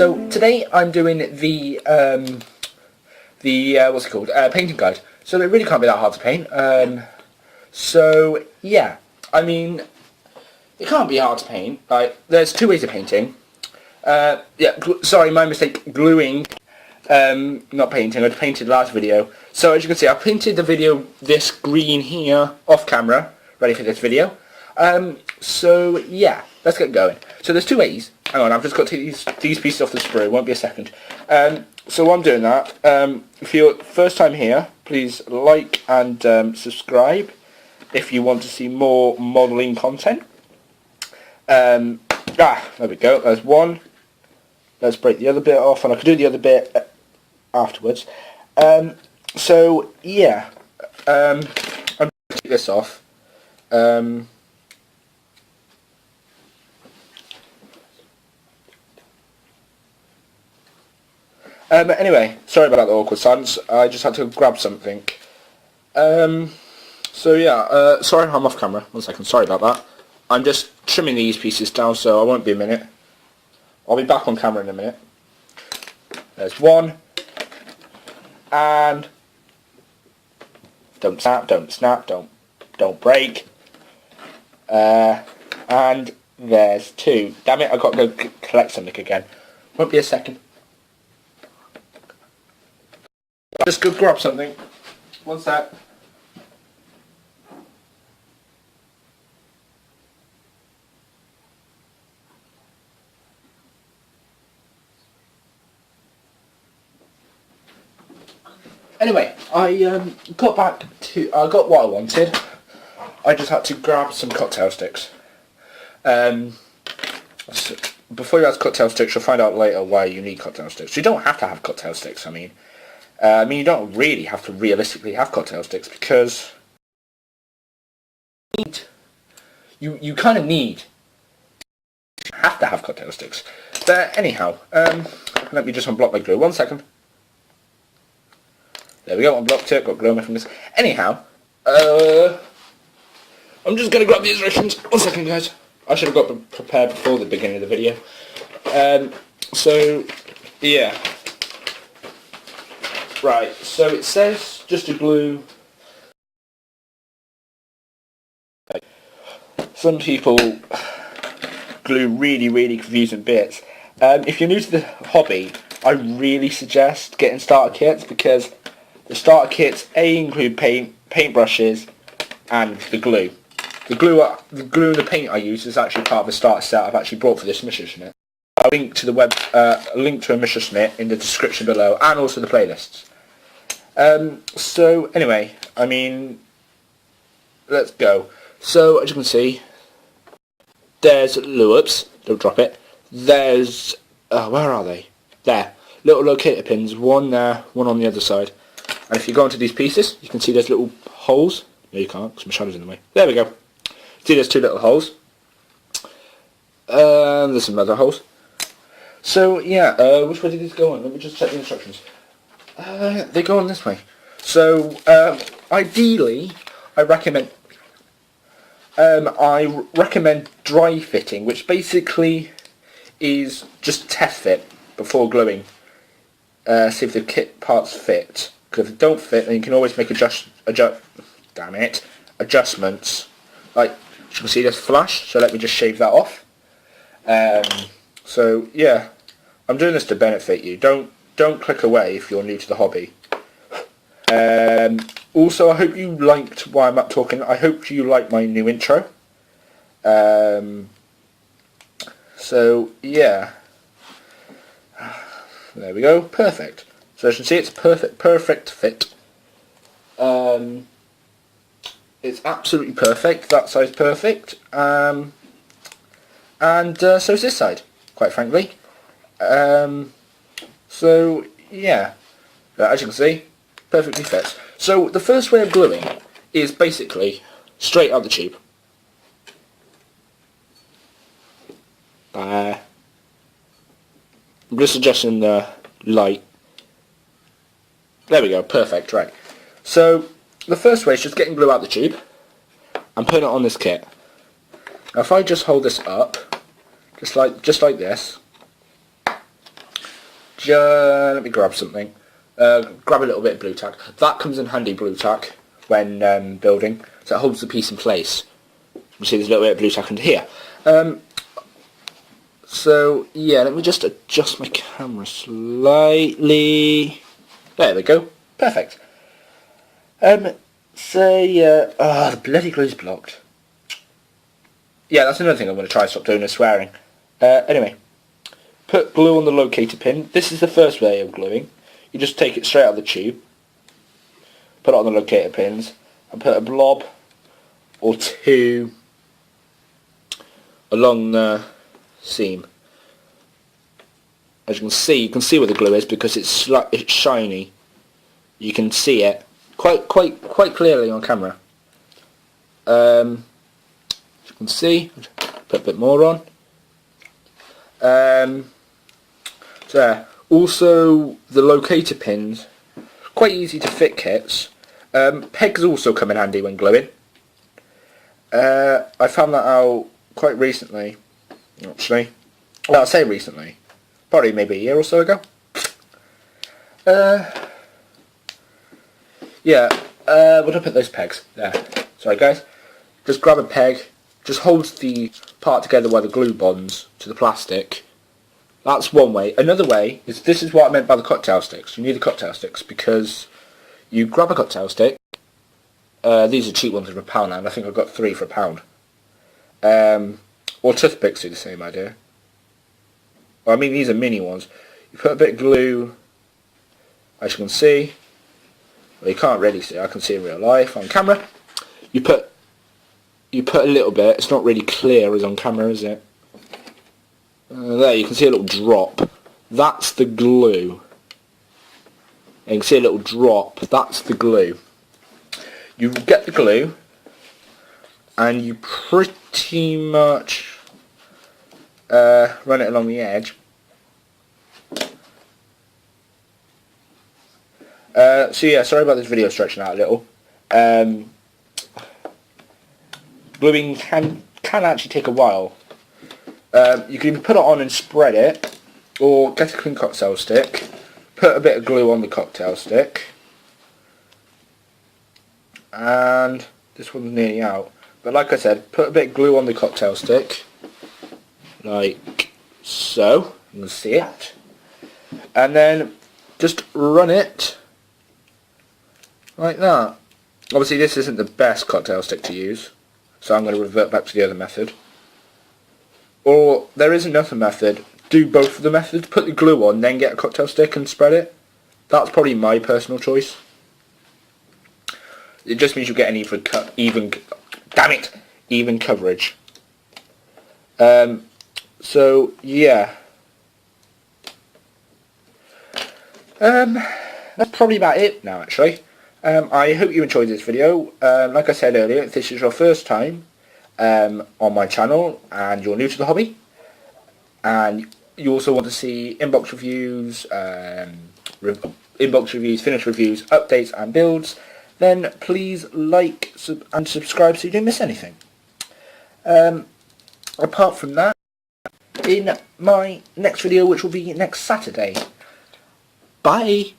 So today I'm doing the what's it called? Painting guide. So it really can't be that hard to paint. So yeah, I mean, it can't be hard to paint. Like, there's two ways of painting. Yeah, sorry, my mistake. Gluing, not painting. I painted last video. So as you can see, I painted the video this green here off camera, ready for this video. So yeah, let's get going. So there's two ways. Hang on, I've just got to take these pieces off the sprue. Won't be a second. So while I'm doing that, if you're first time here, please like and subscribe if you want to see more modelling content. There we go. There's one. Let's break the other bit off, and I could do the other bit afterwards. So yeah, I'm going to take this off. Anyway, sorry about the awkward silence. I just had to grab something. So yeah, sorry I'm off camera. 1 second, sorry about that. I'm just trimming these pieces down, so I won't be a minute. I'll be back on camera in a minute. There's one. And don't snap, don't break. And there's two. Damn it, I've got to go collect something again. Won't be a second. Just go grab something. 1 sec. Anyway, I got what I wanted. I just had to grab some cocktail sticks. So before you ask cocktail sticks, you'll find out later why you need cocktail sticks. You don't have to have cocktail sticks. I mean, you don't really have to realistically have cocktail sticks, because you kind of have to have cocktail sticks. But anyhow, let me just unblock my glue. 1 second. There we go, unblocked it, got glue on my fingers. Anyhow, I'm just going to grab the instructions. 1 second, guys. I should have got them prepared before the beginning of the video. So, yeah. Right, so it says just to glue. Some people glue really confusing bits. If you're new to the hobby, I really suggest getting starter kits, because the starter kits include paintbrushes and the glue. The glue and the paint I use is actually part of the starter set I've actually brought for this Messerschmitt. I'll link to a Messerschmitt in the description below, and also the playlists. So anyway, I mean, let's go. So as you can see, there's loops. Don't drop it. There's where are they? There, little locator pins. One there, one on the other side. And if you go into these pieces, you can see there's little holes. No, you can't, because my shadow's in the way. There we go. See, there's two little holes. There's some other holes. So yeah, which way did these go on? Let me just check the instructions. They go on this way. So ideally, I recommend dry fitting, which basically is just test fit before gluing. See if the kit parts fit. Because if they don't fit, then you can always make adjustments. Like you can see, there's flash. So let me just shave that off. So yeah, I'm doing this to benefit you. Don't click away if you're new to the hobby. Also, I hope you liked why I'm up talking. I hope you like my new intro. So yeah, there we go. Perfect. So as you can see, it's perfect fit. It's absolutely perfect. That side's perfect. And so is this side, quite frankly. So yeah, as you can see, perfectly fits. So the first way of gluing is basically straight out the tube. I'm just adjusting the light. There we go, perfect, right. So the first way is just getting glue out the tube and putting it on this kit. Now if I just hold this up, just like this, let me grab something. Grab a little bit of blue tack. That comes in handy, blue tack, when building, so it holds the piece in place. You see there's a little bit of blue tack under here. So yeah, let me just adjust my camera slightly. There we go. Perfect. So yeah, the bloody glue's blocked. Yeah, that's another thing I'm going to try and stop doing is swearing. Anyway, put glue on the locator pin. This is the first way of gluing. You just take it straight out of the tube, put it on the locator pins, and put a blob or two along the seam. As you can see where the glue is because it's shiny. You can see it quite clearly on camera. As you can see, put a bit more on. So yeah. Also, the locator pins, quite easy to fit kits. Pegs also come in handy when gluing. I found that out quite recently, actually. Well, I'll say recently. Probably maybe a year or so ago. Yeah, where did I put those pegs? There. Sorry guys. Just grab a peg, just holds the part together where the glue bonds to the plastic. That's one way. Another way is, this is what I meant by the cocktail sticks. You need the cocktail sticks because you grab a cocktail stick. These are cheap ones for £1 and I think I've got 3 for £1. Or toothpicks do the same idea. Well, I mean these are mini ones. You put a bit of glue, as you can see. Well, you can't really see. I can see in real life on camera. You put a little bit. It's not really clear as on camera, is it? There you can see a little drop. That's the glue. And you can see a little drop. That's the glue. You get the glue and you pretty much run it along the edge. So yeah, sorry about this video stretching out a little. Gluing can actually take a while. You can either put it on and spread it, or get a clean cocktail stick, put a bit of glue on the cocktail stick, and this one's nearly out. But like I said, put a bit of glue on the cocktail stick, like so, you can see it, and then just run it like that. Obviously this isn't the best cocktail stick to use, so I'm going to revert back to the other method. Or there is another method, do both of the methods, put the glue on, then get a cocktail stick and spread it. That's probably my personal choice. It just means you get an even coverage. So yeah. That's probably about it now actually. I hope you enjoyed this video. Like I said earlier, if this is your first time on my channel and you're new to the hobby and you also want to see inbox reviews, finished reviews, updates and builds, then please like and subscribe so you don't miss anything. Apart from that, in my next video, which will be next Saturday. Bye!